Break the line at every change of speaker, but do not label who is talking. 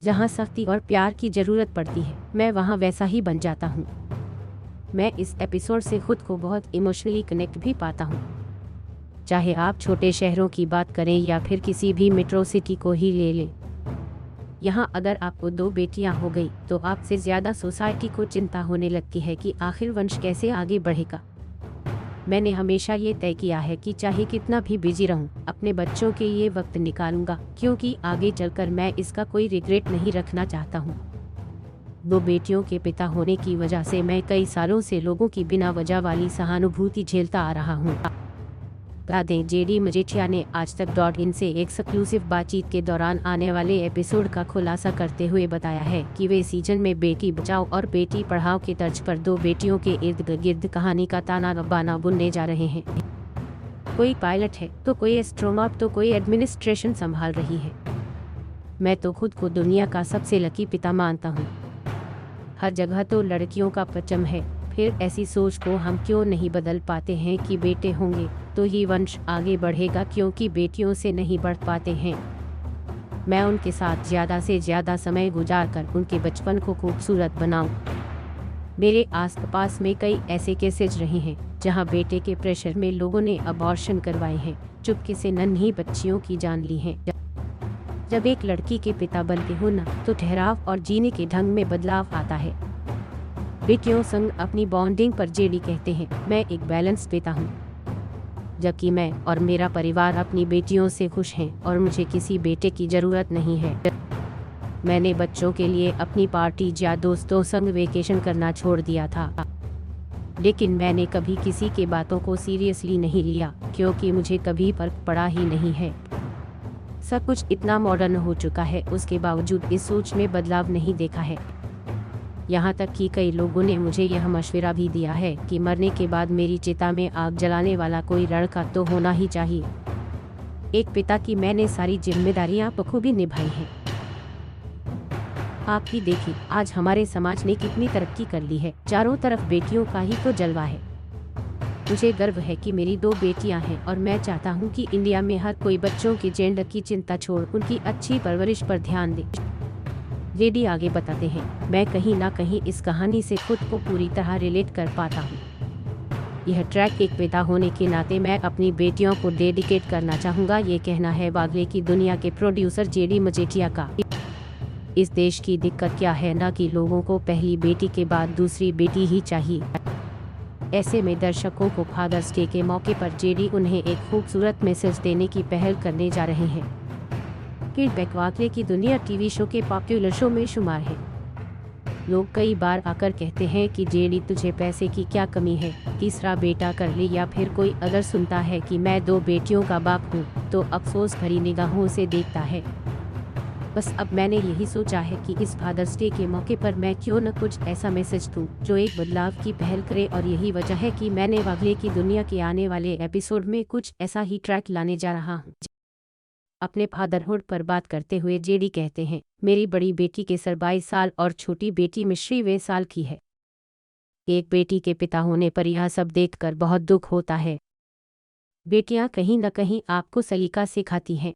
जहाँ सख्ती और प्यार की जरूरत पड़ती है, मैं वहाँ वैसा ही बन जाता हूँ। मैं इस एपिसोड से खुद को बहुत इमोशनली कनेक्ट भी पाता हूँ। चाहे आप छोटे शहरों की बात करें या फिर किसी भी मेट्रो सिटी को ही ले लें, यहाँ अगर आपको 2 बेटियाँ हो गई तो आपसे ज़्यादा सोसाइटी को चिंता होने लगती है कि आखिर वंश कैसे आगे बढ़ेगा। मैंने हमेशा ये तय किया है कि चाहे कितना भी बिजी रहूं, अपने बच्चों के लिए वक्त निकालूंगा, क्योंकि आगे चलकर मैं इसका कोई रिग्रेट नहीं रखना चाहता हूँ। 2 बेटियों के पिता होने की वजह से मैं कई सालों से लोगों की बिना वजह वाली सहानुभूति झेलता आ रहा हूँ। बता दें, जेडी मजीठिया ने आज तक .in से एक एक्सक्लूसिव बातचीत के दौरान आने वाले एपिसोड का खुलासा करते हुए बताया है कि वे सीजन में बेटी बचाओ और बेटी पढ़ाओ के तर्ज पर 2 बेटियों के इर्द गिर्द कहानी का ताना बाना बुनने जा रहे हैं। कोई पायलट है तो कोई एस्ट्रोनॉट तो कोई एडमिनिस्ट्रेशन संभाल रही है। मैं तो खुद को दुनिया का सबसे लकी पिता मानता हूँ। हर जगह तो लड़कियों का परचम है, फिर ऐसी सोच को हम क्यों नहीं बदल पाते हैं कि बेटे होंगे तो ही वंश आगे बढ़ेगा, क्योंकि बेटियों से नहीं बढ़ पाते हैं। मैं उनके साथ ज़्यादा से ज़्यादा समय गुजारकर उनके बचपन को खूबसूरत बनाऊं। मेरे आसपास में कई ऐसे केसेज रहे हैं जहां बेटे के प्रेशर में लोगों ने अबॉर्शन करवाए हैं, चुपके से नन्ही बच्चियों की जान ली है। जब एक लड़की के पिता बनते हो ना, तो ठहराव और जीने के ढंग में बदलाव आता है। बेटियों संग अपनी बॉन्डिंग पर जेडी कहते हैं, मैं एक बैलेंस पिता हूँ, जबकि मैं और मेरा परिवार अपनी बेटियों से खुश हैं और मुझे किसी बेटे की ज़रूरत नहीं है। मैंने बच्चों के लिए अपनी पार्टी या दोस्तों संग वेकेशन करना छोड़ दिया था, लेकिन मैंने कभी किसी के बातों को सीरियसली नहीं लिया, क्योंकि मुझे कभी फर्क पड़ा ही नहीं है। सब कुछ इतना मॉडर्न हो चुका है, उसके बावजूद इस सोच में बदलाव नहीं देखा है। यहाँ तक कि कई लोगों ने मुझे यह मशवरा भी दिया है कि मरने के बाद मेरी चिता में आग जलाने वाला कोई लड़का तो होना ही चाहिए। एक पिता की मैंने सारी जिम्मेदारियाँ बखूबी निभाई हैं। आप ही देखिए, आज हमारे समाज ने कितनी तरक्की कर ली है, चारों तरफ बेटियों का ही तो जलवा है। मुझे गर्व है कि मेरी 2 बेटियां हैं और मैं चाहता हूं कि इंडिया में हर कोई बच्चों के जेंडर की चिंता छोड़ उनकी अच्छी परवरिश पर ध्यान दे। जेडी आगे बताते हैं, मैं कहीं ना कहीं इस कहानी से खुद को पूरी तरह रिलेट कर पाता हूँ। यह ट्रैक एक पिता होने के नाते मैं अपनी बेटियों को डेडिकेट करना चाहूँगा। ये कहना है वागले की दुनिया के प्रोड्यूसर जेडी मजीठिया का। इस देश की दिक्कत क्या है ना कि लोगों को पहली बेटी के बाद दूसरी बेटी ही चाहिए। ऐसे में दर्शकों को फादर्स डे के मौके पर जेडी उन्हें एक खूबसूरत मैसेज देने की पहल करने जा रहे हैं। किड वागले की दुनिया टीवी शो के पॉपुलर शो में शुमार है। लोग कई बार आकर कहते हैं कि जेडी तुझे पैसे की क्या कमी है, तीसरा बेटा कर ले, या फिर कोई अगर सुनता है कि मैं 2 बेटियों का बाप हूँ तो अफसोस भरी निगाहों से देखता है। बस अब मैंने यही सोचा है कि इस फादर्स डे के मौके पर मैं क्यों न कुछ ऐसा मैसेज दूं जो एक बदलाव की पहल करे, और यही वजह है कि मैंने वागले की दुनिया के आने वाले एपिसोड में कुछ ऐसा ही ट्रैक लाने जा रहा हूं। अपने फादरहुड पर बात करते हुए जेडी कहते हैं, मेरी बड़ी बेटी के सर 22 साल और छोटी बेटी मिश्री 20 साल की है। एक बेटी के पिता होने पर यह सब देखकर बहुत दुख होता है। बेटियां कहीं न कहीं आपको सलीका सिखाती हैं,